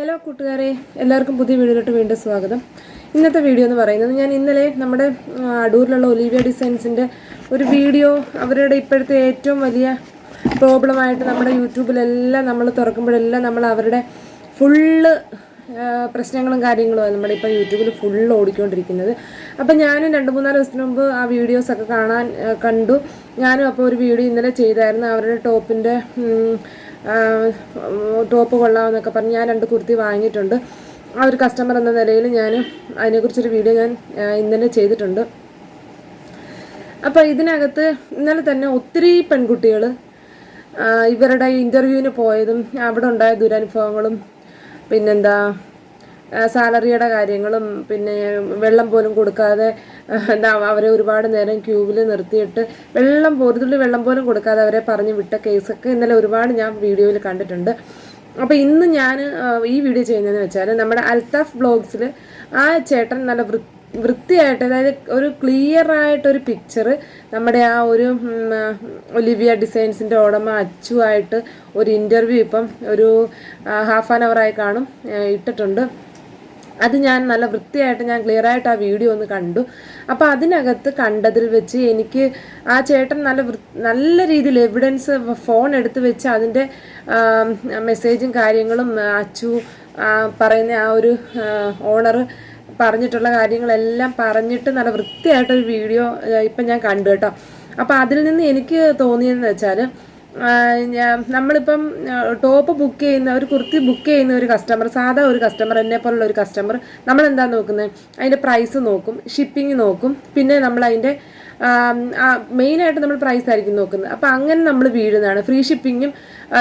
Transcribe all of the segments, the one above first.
Hello കൂട്ടുകാരെ, എല്ലാവർക്കും പുതിയ വീഡിയോയിലോട്ട് വീണ്ടും സ്വാഗതം. ഇന്നത്തെ വീഡിയോ എന്ന് പറയുന്നത് ഞാൻ ഇന്നലെ നമ്മുടെ അടൂരിലുള്ള ഒലീവിയ ഡിസൈൻസിൻ്റെ ഒരു വീഡിയോ, അവരുടെ ഇപ്പോഴത്തെ ഏറ്റവും വലിയ പ്രോബ്ലമായിട്ട് നമ്മുടെ യൂട്യൂബിലെല്ലാം നമ്മൾ തുറക്കുമ്പോഴെല്ലാം നമ്മൾ അവരുടെ ഫുള്ള് പ്രശ്നങ്ങളും കാര്യങ്ങളുമാണ് നമ്മുടെ ഇപ്പോൾ യൂട്യൂബിൽ ഫുള്ള് ഓടിക്കൊണ്ടിരിക്കുന്നത്. അപ്പം ഞാനും 2-3 ദിവസത്തിന് മുമ്പ് ആ വീഡിയോസൊക്കെ കണ്ടു. ഞാനും അപ്പോൾ ഒരു വീഡിയോ ഇന്നലെ ചെയ്തായിരുന്നു. അവരുടെ ടോപ്പ് കൊള്ളാമെന്നൊക്കെ പറഞ്ഞ് ഞാൻ 2 കുർത്തി വാങ്ങിയിട്ടുണ്ട്. ആ ഒരു കസ്റ്റമർ എന്ന നിലയിൽ ഞാൻ അതിനെക്കുറിച്ചൊരു വീഡിയോ ഞാൻ ഇന്നലെ ചെയ്തിട്ടുണ്ട്. അപ്പോൾ ഇതിനകത്ത് ഇന്നലെ തന്നെ ഒത്തിരി പെൺകുട്ടികൾ ഇവരുടെ ഇൻ്റർവ്യൂവിന് പോയതും അവിടെ ഉണ്ടായ ദുരനുഭവങ്ങളും പിന്നെന്താ സാലറിയുടെ കാര്യങ്ങളും പിന്നെ വെള്ളം പോലും കൊടുക്കാതെ അവരെ ഒരുപാട് നേരം ക്യൂവിൽ നിർത്തിയിട്ട് ഒരു തുള്ളി വെള്ളം പോലും കൊടുക്കാതെ അവരെ പറഞ്ഞു വിട്ട കേസൊക്കെ ഇന്നലെ ഒരുപാട് ഞാൻ വീഡിയോയിൽ കണ്ടിട്ടുണ്ട്. അപ്പോൾ ഇന്ന് ഞാൻ ഈ വീഡിയോ ചെയ്യുന്നതെന്ന് വെച്ചാൽ നമ്മുടെ അൽത്താഫ് ബ്ലോഗ്സിൽ ആ ചേട്ടൻ നല്ല വൃത്തിയായിട്ട്, അതായത് ഒരു ക്ലിയർ ആയിട്ടൊരു പിക്ചർ നമ്മുടെ ആ ഒരു ഒലിവിയ ഡിസൈൻസിൻ്റെ ഉടമ അച്ചുവായിട്ട് ഒരു ഇൻ്റർവ്യൂ ഇപ്പം ഒരു ഹാഫ് ആൻ അവറായി കാണും ഇട്ടിട്ടുണ്ട്. അത് ഞാൻ നല്ല വൃത്തിയായിട്ട് ഞാൻ ക്ലിയർ ആയിട്ട് ആ വീഡിയോ ഒന്ന് കണ്ടു. അപ്പോൾ അതിനകത്ത് കണ്ടതിൽ വെച്ച് എനിക്ക് ആ ചേട്ടൻ നല്ല രീതിയിൽ എവിഡൻസ് ഫോൺ എടുത്ത് വെച്ച് അതിൻ്റെ മെസ്സേജും കാര്യങ്ങളും അച്ചു പറയുന്ന ആ ഒരു ഓണർ പറഞ്ഞിട്ടുള്ള കാര്യങ്ങളെല്ലാം പറഞ്ഞിട്ട് നല്ല വൃത്തിയായിട്ടൊരു വീഡിയോ ഇപ്പം ഞാൻ കണ്ടു കേട്ടോ. അപ്പോൾ അതിൽ നിന്ന് എനിക്ക് തോന്നിയതെന്ന് വെച്ചാൽ നമ്മളിപ്പം ടോപ്പ് ബുക്ക് ചെയ്യുന്ന ഒരു കുർത്തി ബുക്ക് ചെയ്യുന്ന ഒരു കസ്റ്റമർ, സാധാ ഒരു കസ്റ്റമർ, എന്നെ പോലുള്ള ഒരു കസ്റ്റമർ, നമ്മളെന്താ നോക്കുന്നത്? അതിൻ്റെ പ്രൈസ് നോക്കും, ഷിപ്പിംഗ് നോക്കും, പിന്നെ നമ്മൾ അതിൻ്റെ മെയിനായിട്ട് നമ്മൾ പ്രൈസ് ആയിരിക്കും നോക്കുന്നത്. അപ്പോൾ അങ്ങനെ നമ്മൾ വീഴുന്നതാണ്. ഫ്രീ ഷിപ്പിങ്ങും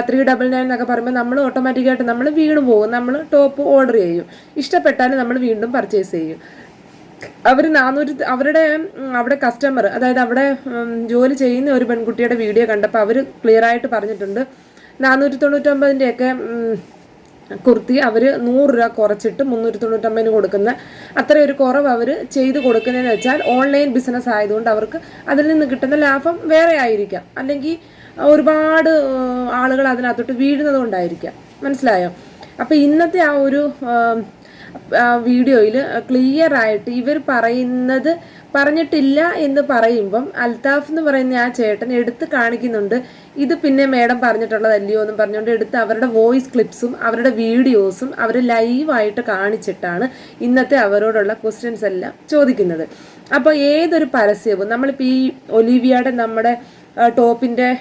399 എന്നൊക്കെ പറയുമ്പോൾ നമ്മൾ ഓട്ടോമാറ്റിക്കായിട്ട് നമ്മൾ വീണ് പോകും. നമ്മൾ ടോപ്പ് ഓർഡർ ചെയ്യും, ഇഷ്ടപ്പെട്ടാലും നമ്മൾ വീണ്ടും പർച്ചേസ് ചെയ്യും. അവർ അവിടെ കസ്റ്റമർ, അതായത് അവിടെ ജോലി ചെയ്യുന്ന ഒരു പെൺകുട്ടിയുടെ വീഡിയോ കണ്ടപ്പോൾ അവർ ക്ലിയർ ആയിട്ട് പറഞ്ഞിട്ടുണ്ട് 499-ൻ്റെയൊക്കെ കുർത്തി അവർ 100 രൂപ കുറച്ചിട്ട് 399 കൊടുക്കുന്ന അത്രയൊരു കുറവ് അവർ ചെയ്ത് കൊടുക്കുന്നതെന്ന് വെച്ചാൽ ഓൺലൈൻ ബിസിനസ് ആയതുകൊണ്ട് അവർക്ക് അതിൽ നിന്ന് കിട്ടുന്ന ലാഭം വേറെ ആയിരിക്കാം, അല്ലെങ്കിൽ ഒരുപാട് ആളുകൾ അതിനകത്തോട്ട് വീഴുന്നത് കൊണ്ടായിരിക്കാം. മനസ്സിലായോ? അപ്പോൾ ഇന്നത്തെ ആ ഒരു വീഡിയോയിൽ ക്ലിയർ ആയിട്ട് ഇവർ പറഞ്ഞിട്ടില്ല എന്ന് പറയുമ്പം അൽത്താഫ് എന്ന് പറയുന്ന ആ ചേട്ടൻ എടുത്ത് കാണിക്കുന്നുണ്ട്. ഇത് പിന്നെ മേഡം പറഞ്ഞിട്ടുള്ളതല്ലയോ എന്നും പറഞ്ഞുകൊണ്ട് എടുത്ത് അവരുടെ വോയിസ് ക്ലിപ്സും അവരുടെ വീഡിയോസും അവർ ലൈവായിട്ട് കാണിച്ചിട്ടാണ് ഇന്നത്തെ അവരോടുള്ള ക്വസ്റ്റ്യൻസ് എല്ലാം ചോദിക്കുന്നത്. അപ്പോൾ ഏതൊരു പരസ്യവും നമ്മളിപ്പോൾ ഈ ഒലിവിയയുടെ നമ്മുടെ ടോപ്പിൻ്റെ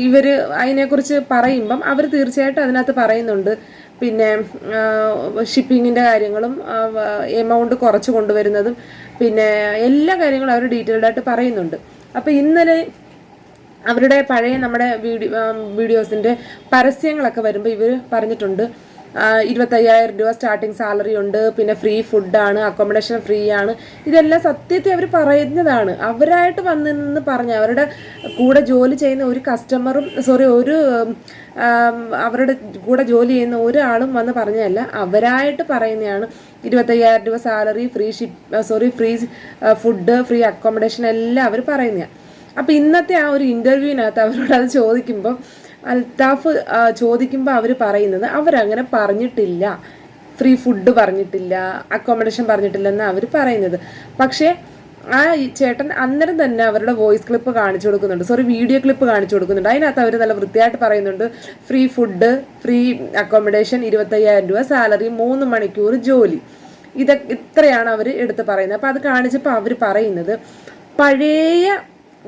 ഇവർ അതിനെക്കുറിച്ച് പറയുമ്പം അവർ തീർച്ചയായിട്ടും അതിനകത്ത് പറയുന്നുണ്ട് പിന്നെ ഷിപ്പിങ്ങിൻ്റെ കാര്യങ്ങളും എമൗണ്ട് കുറച്ച് കൊണ്ടുവരുന്നതും പിന്നെ എല്ലാ കാര്യങ്ങളും അവർ ഡീറ്റെയിൽഡ് ആയിട്ട് പറയുന്നുണ്ട്. അപ്പോൾ ഇന്നലെ അവരുടെ പഴയ നമ്മുടെ വീഡിയോസിൻ്റെ പരസ്യങ്ങളൊക്കെ വരുമ്പോൾ ഇവർ പറഞ്ഞിട്ടുണ്ട് 25,000 രൂപ സ്റ്റാർട്ടിങ് സാലറി ഉണ്ട്, പിന്നെ ഫ്രീ ഫുഡാണ്, അക്കോമഡേഷൻ ഫ്രീ ആണ്. ഇതെല്ലാം സത്യത്തെ അവർ പറയുന്നതാണ്. അവരായിട്ട് നിന്ന് പറഞ്ഞ അവരുടെ കൂടെ ജോലി ചെയ്യുന്ന ഒരു കസ്റ്റമറും അവരുടെ കൂടെ ജോലി ചെയ്യുന്ന ഒരാളും വന്ന് പറഞ്ഞതല്ല, അവരായിട്ട് പറയുന്നതാണ്. 25,000 രൂപ salary, free food, free accommodation എല്ലാം അവർ പറയുന്നതാണ്. അപ്പോൾ ഇന്നത്തെ ആ ഒരു ഇൻ്റർവ്യൂവിനകത്ത് അവരോട് അത് ചോദിക്കുമ്പോൾ അൽത്താഫ് ചോദിക്കുമ്പോൾ അവർ പറയുന്നത് അവരങ്ങനെ പറഞ്ഞിട്ടില്ല, ഫ്രീ ഫുഡ് പറഞ്ഞിട്ടില്ല, അക്കോമഡേഷൻ പറഞ്ഞിട്ടില്ലെന്ന് അവർ പറയുന്നത്. പക്ഷേ ആ ചേട്ടൻ അന്നേരം തന്നെ അവരുടെ വോയിസ് ക്ലിപ്പ് കാണിച്ചു കൊടുക്കുന്നുണ്ട്, വീഡിയോ ക്ലിപ്പ് കാണിച്ചു കൊടുക്കുന്നുണ്ട്. അതിനകത്ത് അവർ നല്ല വൃത്തിയായിട്ട് പറയുന്നുണ്ട് ഫ്രീ ഫുഡ്, ഫ്രീ അക്കോമഡേഷൻ, 25,000 രൂപ സാലറി, 3 മണിക്കൂർ ജോലി, ഇത്രയാണ് അവർ എടുത്ത് പറയുന്നത്. അപ്പോൾ അത് കാണിച്ചപ്പോൾ അവർ പറയുന്നത് പഴയ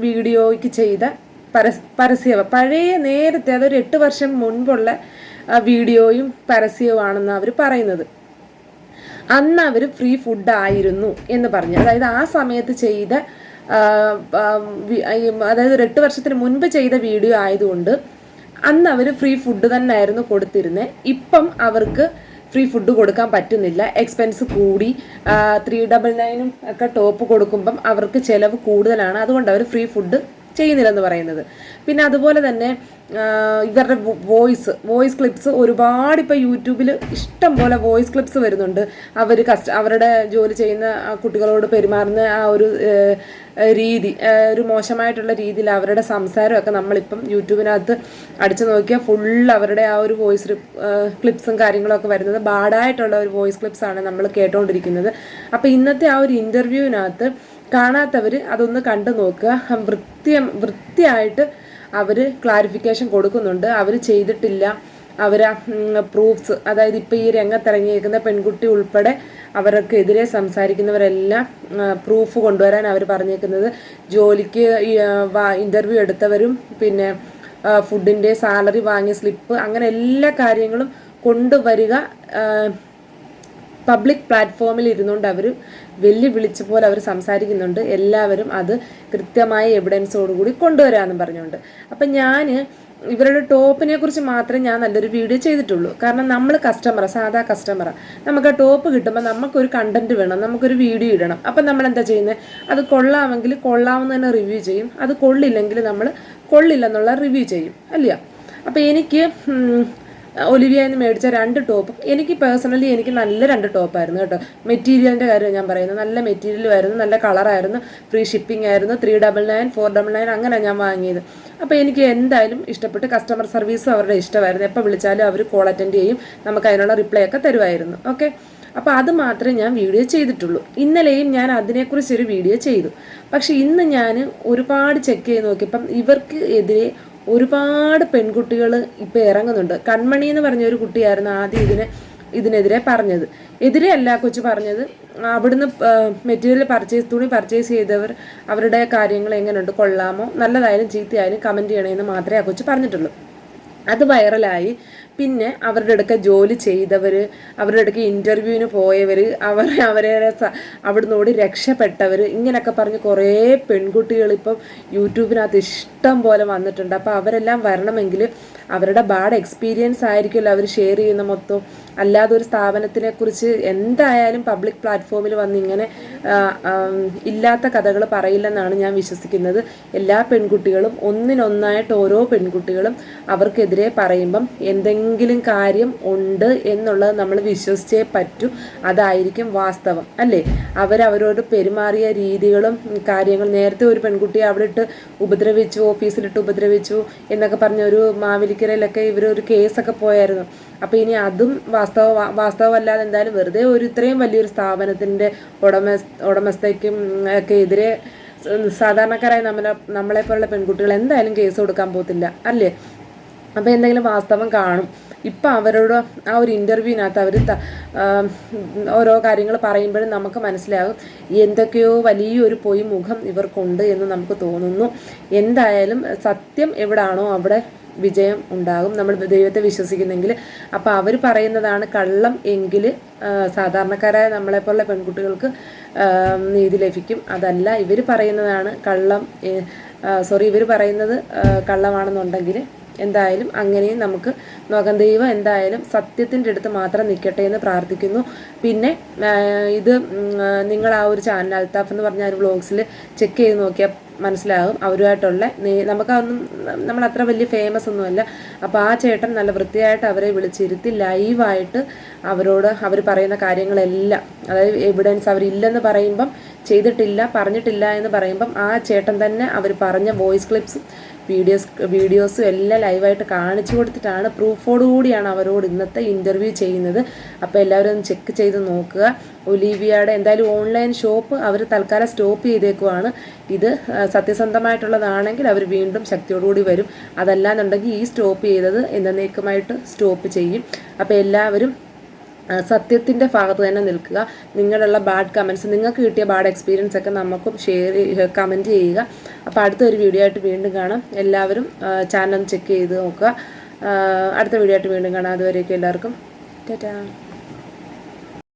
വീഡിയോയ്ക്ക് ചെയ്ത പഴയ നേരത്തെ, അതൊരു 8 വർഷം മുൻപുള്ള വീഡിയോയും പരസ്യവുമാണെന്ന് അവർ പറയുന്നത്. അന്ന് അവർ ഫ്രീ ഫുഡ് ആയിരുന്നു എന്ന് പറഞ്ഞു. അതായത് ആ സമയത്ത് ചെയ്ത അതായത് ഒരു 8 വർഷത്തിന് മുൻപ് ചെയ്ത വീഡിയോ ആയതുകൊണ്ട് അന്ന് അവർ ഫ്രീ ഫുഡ് തന്നെ ആയിരുന്നു കൊടുത്തിരുന്നത്. ഇപ്പം അവർക്ക് ഫ്രീ ഫുഡ് കൊടുക്കാൻ പറ്റുന്നില്ല, എക്സ്പെൻസ് കൂടി, 399 ഒക്കെ ടോപ്പ് കൊടുക്കുമ്പം അവർക്ക് ചിലവ് കൂടുതലാണ്. അതുകൊണ്ട് അവർ ഫ്രീ ഫുഡ് ചെയ്യുന്നില്ലെന്ന് പറയുന്നത്. പിന്നെ അതുപോലെ തന്നെ ഇവരുടെ വോയിസ് ക്ലിപ്സ് ഒരുപാട് ഇപ്പോൾ യൂട്യൂബിൽ ഇഷ്ടം പോലെ വോയിസ് ക്ലിപ്സ് വരുന്നുണ്ട്. അവരുടെ ജോലി ചെയ്യുന്ന കുട്ടികളോട് പെരുമാറുന്ന ആ ഒരു രീതി, ഒരു മോശമായിട്ടുള്ള രീതിയിൽ അവരുടെ സംസാരമൊക്കെ നമ്മളിപ്പം യൂട്യൂബിനകത്ത് അടിച്ചു നോക്കിയാൽ ഫുൾ അവരുടെ ആ ഒരു വോയിസ് ക്ലിപ്സും കാര്യങ്ങളൊക്കെ വരുന്നത് ബാഡായിട്ടുള്ള ഒരു വോയിസ് ക്ലിപ്സാണ് നമ്മൾ കേട്ടുകൊണ്ടിരിക്കുന്നത്. അപ്പോൾ ഇന്നത്തെ ആ ഒരു ഇൻ്റർവ്യൂവിനകത്ത് കാണാത്തവർ അതൊന്ന് കണ്ടു നോക്കുക. വൃത്തിയായിട്ട് അവർ ക്ലാരിഫിക്കേഷൻ കൊടുക്കുന്നുണ്ട്. അവർ ചെയ്തിട്ടില്ല, അവർ പ്രൂഫ്സ്, അതായത് ഇപ്പോൾ ഈ രംഗത്തിറങ്ങിയിരിക്കുന്ന പെൺകുട്ടി ഉൾപ്പെടെ അവർക്കെതിരെ സംസാരിക്കുന്നവരെല്ലാം പ്രൂഫ് കൊണ്ടുവരാൻ അവർ പറഞ്ഞേക്കുന്നത്. ജോലിക്ക് ഇൻ്റർവ്യൂ എടുത്തവരും പിന്നെ ഫുഡിൻ്റെ സാലറി വാങ്ങിയ സ്ലിപ്പ്, അങ്ങനെ എല്ലാ കാര്യങ്ങളും കൊണ്ടുവരിക. പബ്ലിക് പ്ലാറ്റ്ഫോമിൽ ഇരുന്നുകൊണ്ട് അവർ വെല്ലുവിളിച്ച പോലെ അവർ സംസാരിക്കുന്നുണ്ട്. എല്ലാവരും അത് കൃത്യമായ എവിഡൻസോടുകൂടി കൊണ്ടുവരാമെന്ന് പറഞ്ഞുകൊണ്ട്. അപ്പം ഞാൻ ഇവരുടെ ടോപ്പിനെ കുറിച്ച് മാത്രമേ ഞാൻ നല്ലൊരു വീഡിയോ ചെയ്തിട്ടുള്ളൂ. കാരണം നമ്മൾ സാധാ കസ്റ്റമറാണ്. നമുക്ക് ആ ടോപ്പ് കിട്ടുമ്പോൾ നമുക്കൊരു കണ്ടന്റ് വേണം, നമുക്കൊരു വീഡിയോ ഇടണം. അപ്പം നമ്മൾ എന്താ ചെയ്യുന്നത്? അത് കൊള്ളാമെങ്കിൽ കൊള്ളാമെന്ന് തന്നെ റിവ്യൂ ചെയ്യും, അത് കൊള്ളില്ലെങ്കിൽ നമ്മൾ കൊള്ളില്ലെന്നുള്ള റിവ്യൂ ചെയ്യും, അല്ലയോ? അപ്പോൾ എനിക്ക് ഒലിവിയയിൽ നിന്ന് മേടിച്ച 2 ടോപ്പും എനിക്ക് പേഴ്സണലി നല്ല 2 ടോപ്പായിരുന്നു കേട്ടോ. മെറ്റീരിയലിൻ്റെ കാര്യം ഞാൻ പറയുന്നത്, നല്ല മെറ്റീരിയലുമായിരുന്നു, നല്ല കളറായിരുന്നു, ഫ്രീ ഷിപ്പിംഗ് ആയിരുന്നു. 399, 499 അങ്ങനെ ഞാൻ വാങ്ങിയത്. അപ്പോൾ എനിക്ക് എന്തായാലും ഇഷ്ടപ്പെട്ട്. കസ്റ്റമർ സർവീസും അവരുടെ ഇഷ്ടമായിരുന്നു. എപ്പോൾ വിളിച്ചാലും അവർ കോൾ അറ്റൻഡ് ചെയ്യും, നമുക്ക് അതിനുള്ള റിപ്ലൈ ഒക്കെ തരുമായിരുന്നു. ഓക്കെ, അപ്പോൾ അത് മാത്രമേ ഞാൻ വീഡിയോ ചെയ്തിട്ടുള്ളൂ. ഇന്നലെയും ഞാൻ അതിനെക്കുറിച്ചൊരു വീഡിയോ ചെയ്തു. പക്ഷേ ഇന്ന് ഞാൻ ഒരുപാട് ചെക്ക് ചെയ്ത് നോക്കിയപ്പം ഇവർക്ക് എതിരെ ഒരുപാട് പെൺകുട്ടികൾ ഇപ്പോൾ ഇറങ്ങുന്നുണ്ട്. കൺമണി എന്ന് പറഞ്ഞൊരു കുട്ടിയായിരുന്നു ആദ്യം ഇതിനെതിരെ പറഞ്ഞത്. എതിരെയല്ല കൊച്ചു പറഞ്ഞത്, അവിടുന്ന് മെറ്റീരിയൽ തുണി പർച്ചേസ് ചെയ്തവർ അവരുടെ കാര്യങ്ങൾ എങ്ങനെയുണ്ട്, കൊള്ളാമോ, നല്ലതായാലും ചീത്തയായാലും കമൻറ്റ് ചെയ്യണമെന്ന് മാത്രമേ ആ കൊച്ചു പറഞ്ഞിട്ടുള്ളൂ. അത് വൈറലായി. പിന്നെ അവരുടെ അടുക്ക ജോലി ചെയ്തവർ, അവരുടെ അടുക്ക ഇൻ്റർവ്യൂവിന് പോയവർ, അവരെ അവിടുന്നോട് രക്ഷപ്പെട്ടവർ, ഇങ്ങനെയൊക്കെ പറഞ്ഞ് കുറേ പെൺകുട്ടികളിപ്പം യൂട്യൂബിനകത്ത് ഇഷ്ടം പോലെ വന്നിട്ടുണ്ട്. അപ്പോൾ അവരെല്ലാം വരണമെങ്കിൽ അവരുടെ ബാഡ് എക്സ്പീരിയൻസ് ആയിരിക്കുമല്ലോ അവർ ഷെയർ ചെയ്യുന്ന മൊത്തം. അല്ലാതെ ഒരു സ്ഥാപനത്തിനെക്കുറിച്ച് എന്തായാലും പബ്ലിക് പ്ലാറ്റ്ഫോമിൽ വന്ന് ഇങ്ങനെ ഇല്ലാത്ത കഥകൾ പറയില്ലെന്നാണ് ഞാൻ വിശ്വസിക്കുന്നത്. എല്ലാ പെൺകുട്ടികളും ഒന്നിനൊന്നായിട്ട് ഓരോ പെൺകുട്ടികളും അവർക്കെതിരെ പറയുമ്പം എന്തെങ്കിലും കാര്യം ഉണ്ട് എന്നുള്ളത് നമ്മൾ വിശ്വസിച്ചേ പറ്റൂ. അതായിരിക്കും വാസ്തവം, അല്ലേ? അവരവരോട് പെരുമാറിയ രീതികളും കാര്യങ്ങളും. നേരത്തെ ഒരു പെൺകുട്ടിയെ അവിടെ ഇട്ട് ഉപദ്രവിച്ചു, ഓഫീസിലിട്ട് ഉപദ്രവിച്ചു എന്നൊക്കെ പറഞ്ഞ ഒരു മാവേലിക്കരയിലൊക്കെ ഇവരൊരു കേസൊക്കെ പോയായിരുന്നു. അപ്പോൾ ഇനി അതും വാസ്തവമല്ലാതെ എന്തായാലും വെറുതെ ഇത്രയും വലിയൊരു സ്ഥാപനത്തിൻ്റെ ഉടമസ്ഥയ്ക്കും ഒക്കെ എതിരെ സാധാരണക്കാരായ നമ്മളെപ്പോലുള്ള പെൺകുട്ടികൾ എന്തായാലും കേസ് കൊടുക്കാൻ പോകത്തില്ല, അല്ലേ? അപ്പോൾ എന്തെങ്കിലും വാസ്തവം കാണും. ഇപ്പം അവരോട് ആ ഒരു ഇൻ്റർവ്യൂവിനകത്ത് അവർ ഓരോ കാര്യങ്ങൾ പറയുമ്പോഴും നമുക്ക് മനസ്സിലാകും എന്തൊക്കെയോ വലിയൊരു മുഖം ഇവർക്കുണ്ട് എന്ന് നമുക്ക് തോന്നുന്നു. എന്തായാലും സത്യം എവിടാണോ അവിടെ വിജയം ഉണ്ടാകും, നമ്മൾ ദൈവത്തെ വിശ്വസിക്കുന്നെങ്കിൽ. അപ്പോൾ അവർ പറയുന്നതാണ് കള്ളം എങ്കിൽ സാധാരണക്കാരായ നമ്മളെപ്പോലുള്ള പെൺകുട്ടികൾക്ക് നീതി ലഭിക്കും. അതല്ല ഇവർ പറയുന്നതാണ് ഇവർ പറയുന്നത് കള്ളമാണെന്നുണ്ടെങ്കിൽ എന്തായാലും അങ്ങനെയും നമുക്ക് നോക്കാം. ദൈവം എന്തായാലും സത്യത്തിൻ്റെ അടുത്ത് മാത്രം നിൽക്കട്ടെ എന്ന് പ്രാർത്ഥിക്കുന്നു. പിന്നെ ഇത് നിങ്ങൾ ആ ഒരു ചാനൽ അൽത്താഫ് എന്ന് പറഞ്ഞ ഒരു വ്ളോഗ്സിൽ ചെക്ക് ചെയ്ത് നോക്കിയാൽ മനസ്സിലാകും അവരുമായിട്ടുള്ള നമുക്കതൊന്നും നമ്മൾ അത്ര വലിയ ഫേമസ് ഒന്നുമല്ല. അപ്പോൾ ആ ചേട്ടൻ നല്ല വൃത്തിയായിട്ട് അവരെ വിളിച്ചിരുത്തി ലൈവായിട്ട് അവർ പറയുന്ന കാര്യങ്ങളെല്ലാം, അതായത് എവിഡൻസ് അവരില്ലെന്ന് പറയുമ്പം, ചെയ്തിട്ടില്ല പറഞ്ഞിട്ടില്ല എന്ന് പറയുമ്പം ആ ചേട്ടൻ തന്നെ അവർ പറഞ്ഞ വോയിസ് ക്ലിപ്സും വീഡിയോസും എല്ലാം ലൈവായിട്ട് കാണിച്ചു കൊടുത്തിട്ടാണ്, പ്രൂഫോടുകൂടിയാണ് അവരോട് ഇന്നത്തെ ഇൻ്റർവ്യൂ ചെയ്യുന്നത്. അപ്പോൾ എല്ലാവരും ഒന്ന് ചെക്ക് ചെയ്ത് നോക്കുക. ഒലീവിയയുടെ എന്തായാലും ഓൺലൈൻ ഷോപ്പ് അവർ തൽക്കാലം സ്റ്റോപ്പ് ചെയ്തേക്കുവാണ്. ഇത് സത്യസന്ധമായിട്ടുള്ളതാണെങ്കിൽ അവർ വീണ്ടും ശക്തിയോടുകൂടി വരും. അതല്ലാന്നുണ്ടെങ്കിൽ ഈ സ്റ്റോപ്പ് ചെയ്തത് എന്നേക്കുമായിട്ട് സ്റ്റോപ്പ് ചെയ്യും. അപ്പോൾ എല്ലാവരും സത്യത്തിൻ്റെ ഭാഗത്ത് തന്നെ നിൽക്കുക. നിങ്ങളുള്ള ബാഡ് കമൻറ്റ്സ്, നിങ്ങൾക്ക് കിട്ടിയ ബാഡ് എക്സ്പീരിയൻസ് ഒക്കെ നമുക്കും കമൻറ്റ് ചെയ്യുക. അപ്പോൾ അടുത്തൊരു വീഡിയോ ആയിട്ട് വീണ്ടും കാണാം. എല്ലാവരും ചാനൽ ചെക്ക് ചെയ്ത് നോക്കുക. അടുത്ത വീഡിയോ ആയിട്ട് വീണ്ടും കാണാം. അതുവരേക്കും എല്ലാവർക്കും ടാറ്റാ.